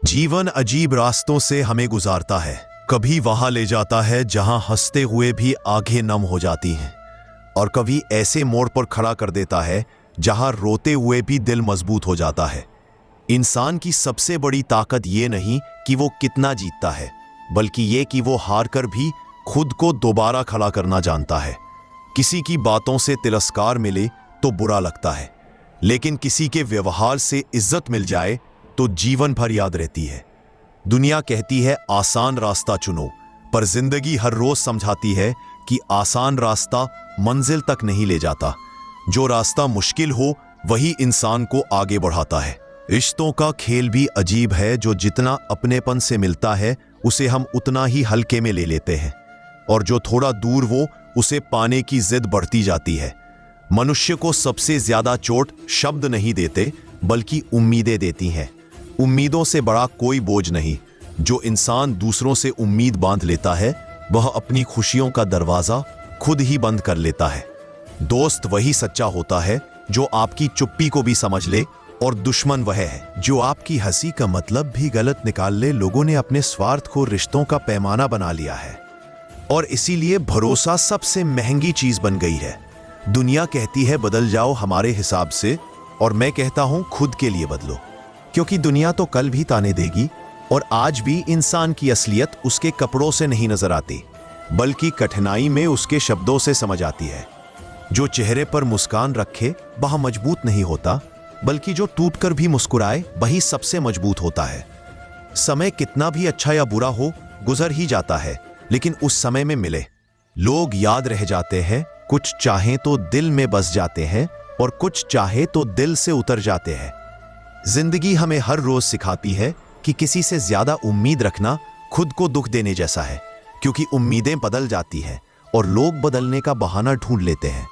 जीवन अजीब रास्तों से हमें गुजारता है। कभी वहां ले जाता है जहां हंसते हुए भी आंखें नम हो जाती हैं, और कभी ऐसे मोड़ पर खड़ा कर देता है जहां रोते हुए भी दिल मजबूत हो जाता है। इंसान की सबसे बड़ी ताकत ये नहीं कि वो कितना जीतता है, बल्कि ये कि वो हार कर भी खुद को दोबारा खड़ा करना जानता है। किसी की बातों से तिरस्कार मिले तो बुरा लगता है, लेकिन किसी के व्यवहार से इज्जत मिल जाए तो जीवन भर याद रहती है। दुनिया कहती है आसान रास्ता चुनो, पर जिंदगी हर रोज समझाती है कि आसान रास्ता मंजिल तक नहीं ले जाता। जो रास्ता मुश्किल हो वही इंसान को आगे बढ़ाता है। रिश्तों का खेल भी अजीब है, जो जितना अपनेपन से मिलता है उसे हम उतना ही हल्के में ले लेते हैं, और जो थोड़ा दूर वो उसे पाने की जिद बढ़ती जाती है। मनुष्य को सबसे ज्यादा चोट शब्द नहीं देते, बल्कि उम्मीदें देती हैं। उम्मीदों से बड़ा कोई बोझ नहीं। जो इंसान दूसरों से उम्मीद बांध लेता है, वह अपनी खुशियों का दरवाजा खुद ही बंद कर लेता है। दोस्त वही सच्चा होता है जो आपकी चुप्पी को भी समझ ले, और दुश्मन वह है जो आपकी हंसी का मतलब भी गलत निकाल ले। लोगों ने अपने स्वार्थ को रिश्तों का पैमाना बना लिया है, और इसीलिए भरोसा सबसे महंगी चीज बन गई है। दुनिया कहती है बदल जाओ हमारे हिसाब से, और मैं कहता हूं खुद के लिए बदलो, क्योंकि दुनिया तो कल भी ताने देगी, और आज भी इंसान की असलियत उसके कपड़ों से नहीं नजर आती, बल्कि कठिनाई में उसके शब्दों से समझ आती है। जो चेहरे पर मुस्कान रखे वह मजबूत नहीं होता, बल्कि जो टूटकर भी मुस्कुराए वही सबसे मजबूत होता है। समय कितना भी अच्छा या बुरा हो गुजर ही जाता है, लेकिन उस समय में मिले लोग याद रह जाते हैं। कुछ चाहे तो दिल में बस जाते हैं, और कुछ चाहे तो दिल से उतर जाते हैं। जिंदगी हमें हर रोज सिखाती है कि किसी से ज्यादा उम्मीद रखना खुद को दुख देने जैसा है, क्योंकि उम्मीदें बदल जाती हैं और लोग बदलने का बहाना ढूंढ लेते हैं।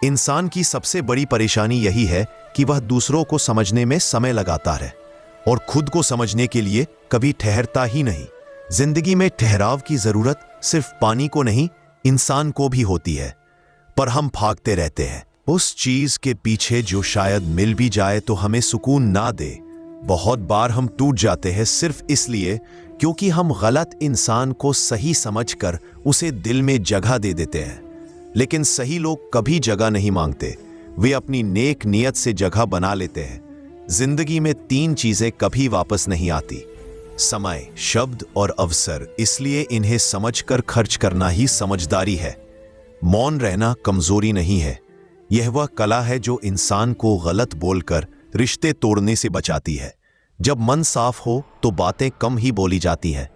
इंसान की सबसे बड़ी परेशानी यही है कि वह दूसरों को समझने में समय लगाता है, और खुद को समझने के लिए कभी ठहरता ही नहीं। जिंदगी में ठहराव की जरूरत सिर्फ पानी को नहीं, इंसान को भी होती है, पर हम भागते रहते हैं उस चीज के पीछे जो शायद मिल भी जाए तो हमें सुकून ना दे। बहुत बार हम टूट जाते हैं सिर्फ इसलिए क्योंकि हम गलत इंसान को सही समझकर उसे दिल में जगह दे देते हैं। लेकिन सही लोग कभी जगह नहीं मांगते, वे अपनी नेक नियत से जगह बना लेते हैं। जिंदगी में 3 चीजें कभी वापस नहीं आती: समय, शब्द और अवसर। इसलिए इन्हें समझकर खर्च करना ही समझदारी है। मौन रहना कमजोरी नहीं है, यह वह कला है जो इंसान को गलत बोलकर रिश्ते तोड़ने से बचाती है। जब मन साफ हो तो बातें कम ही बोली जाती हैं,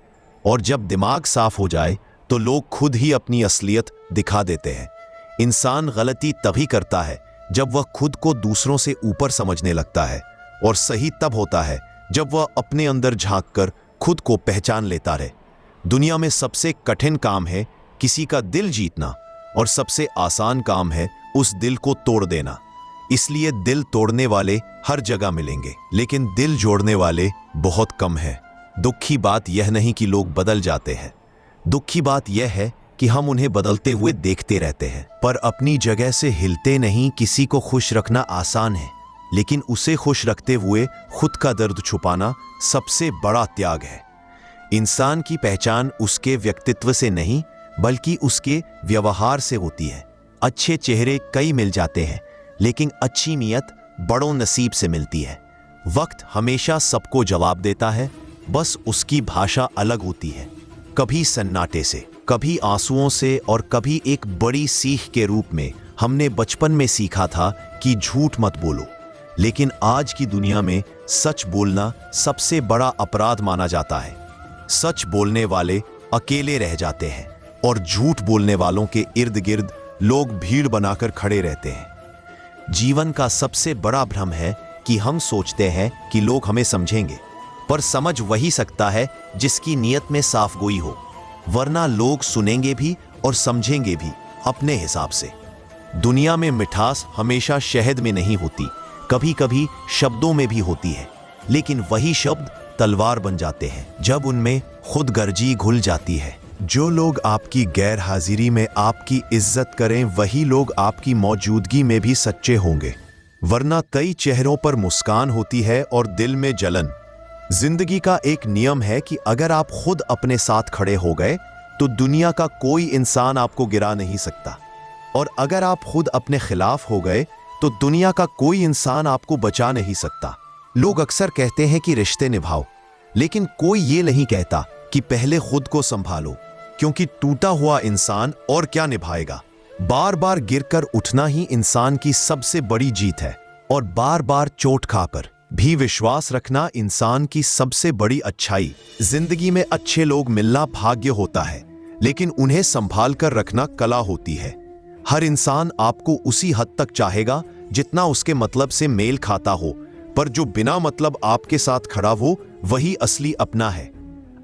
और जब दिमाग साफ हो जाए तो लोग खुद ही अपनी असलियत दिखा देते हैं। इंसान गलती तभी करता है जब वह खुद को दूसरों से ऊपर समझने लगता है, और सही तब होता है जब वह अपने अंदर झांककर खुद को पहचान लेता रहे। दुनिया में सबसे कठिन काम है किसी का दिल जीतना, और सबसे आसान काम है उस दिल को तोड़ देना। इसलिए दिल तोड़ने वाले हर जगह मिलेंगे, लेकिन दिल जोड़ने वाले बहुत कम हैं। दुख की बात यह नहीं कि लोग बदल जाते हैं, दुख की बात यह है कि हम उन्हें बदलते हुए देखते रहते हैं, पर अपनी जगह से हिलते नहीं। किसी को खुश रखना आसान है, लेकिन उसे खुश रखते हुए खुद का दर्द छुपाना सबसे बड़ा त्याग है। इंसान की पहचान उसके व्यक्तित्व से नहीं, बल्कि उसके व्यवहार से होती है। अच्छे चेहरे कई मिल जाते हैं, लेकिन अच्छी नीयत बड़ों नसीब से मिलती है। वक्त हमेशा सबको जवाब देता है, बस उसकी भाषा अलग होती है। कभी सन्नाटे से, कभी आंसुओं से, और कभी एक बड़ी सीख के रूप में। हमने बचपन में सीखा था कि झूठ मत बोलो, लेकिन आज की दुनिया में सच बोलना सबसे बड़ा अपराध माना जाता है। सच बोलने वाले अकेले रह जाते हैं, और झूठ बोलने वालों के इर्द गिर्द लोग भीड़ बनाकर खड़े रहते हैं। जीवन का सबसे बड़ा भ्रम है कि हम सोचते हैं कि लोग हमें समझेंगे, पर समझ वही सकता है जिसकी नीयत में साफ गोई हो, वरना लोग सुनेंगे भी और समझेंगे भी अपने हिसाब से। दुनिया में मिठास हमेशा शहद में नहीं होती, कभी कभी शब्दों में भी होती है, लेकिन वही शब्द तलवार बन जाते हैं जब उनमें खुदगर्जी घुल जाती है। जो लोग आपकी गैर हाजिरी में आपकी इज्जत करें, वही लोग आपकी मौजूदगी में भी सच्चे होंगे, वरना कई चेहरों पर मुस्कान होती है और दिल में जलन। जिंदगी का एक नियम है कि अगर आप खुद अपने साथ खड़े हो गए तो दुनिया का कोई इंसान आपको गिरा नहीं सकता, और अगर आप खुद अपने खिलाफ हो गए तो दुनिया का कोई इंसान आपको बचा नहीं सकता। लोग अक्सर कहते हैं कि रिश्ते निभाओ, लेकिन कोई ये नहीं कहता कि पहले खुद को संभालो, क्योंकि टूटा हुआ इंसान और क्या निभाएगा। बार बार गिरकर उठना ही इंसान की सबसे बड़ी जीत है, और बार बार चोट खाकर भी विश्वास रखना इंसान की सबसे बड़ी अच्छाई। जिंदगी में अच्छे लोग मिलना भाग्य होता है, लेकिन उन्हें संभाल कर रखना कला होती है। हर इंसान आपको उसी हद तक चाहेगा जितना उसके मतलब से मेल खाता हो, पर जो बिना मतलब आपके साथ खड़ा हो वही असली अपना है।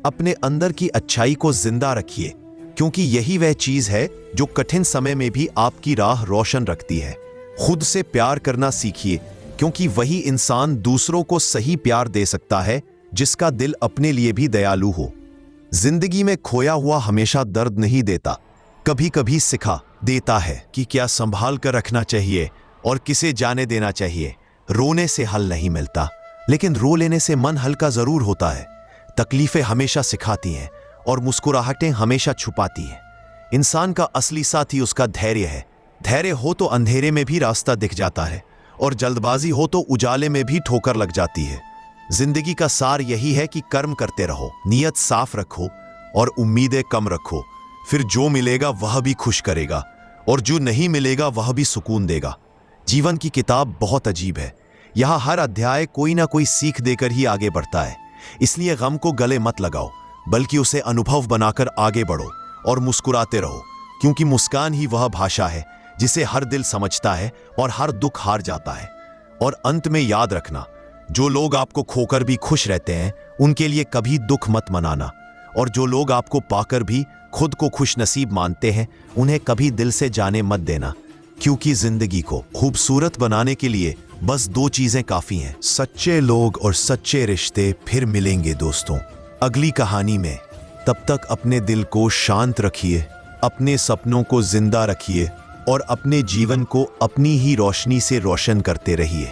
अपने अंदर की अच्छाई को जिंदा रखिए, क्योंकि यही वह चीज है जो कठिन समय में भी आपकी राह रोशन रखती है। खुद से प्यार करना सीखिए, क्योंकि वही इंसान दूसरों को सही प्यार दे सकता है जिसका दिल अपने लिए भी दयालु हो। जिंदगी में खोया हुआ हमेशा दर्द नहीं देता, कभी कभी सिखा देता है कि क्या संभाल कर रखना चाहिए और किसे जाने देना चाहिए। रोने से हल नहीं मिलता, लेकिन रो लेने से मन हल्का जरूर होता है। तकलीफें हमेशा सिखाती हैं और मुस्कुराहटें हमेशा छुपाती हैं। इंसान का असली साथी उसका धैर्य है। धैर्य हो तो अंधेरे में भी रास्ता दिख जाता है, और जल्दबाजी हो तो उजाले में भी ठोकर लग जाती है। जिंदगी का सार यही है कि कर्म करते रहो, नियत साफ रखो और उम्मीदें कम रखो। फिर जो मिलेगा वह भी खुश करेगा, और जो नहीं मिलेगा वह भी सुकून देगा। जीवन की किताब बहुत अजीब है। यहाँ हर अध्याय कोई ना कोई सीख देकर ही आगे बढ़ता है। इसलिए गम को गले मत लगाओ, बल्कि उसे अनुभव बनाकर आगे बढ़ो और मुस्कुराते रहो, क्योंकि मुस्कान ही वह भाषा है जिसे हर दिल समझता है और हर दुख हार जाता है। और अंत में याद रखना, जो लोग आपको खोकर भी खुश रहते हैं उनके लिए कभी दुख मत मनाना, और जो लोग आपको पाकर भी खुद को खुश नसीब मानते हैं उन्हें कभी दिल से जाने मत देना, क्योंकि जिंदगी को खूबसूरत बनाने के लिए बस दो चीजें काफी हैं, सच्चे लोग और सच्चे रिश्ते। फिर मिलेंगे दोस्तों अगली कहानी में। तब तक अपने दिल को शांत रखिए, अपने सपनों को जिंदा रखिए और अपने जीवन को अपनी ही रोशनी से रोशन करते रहिए।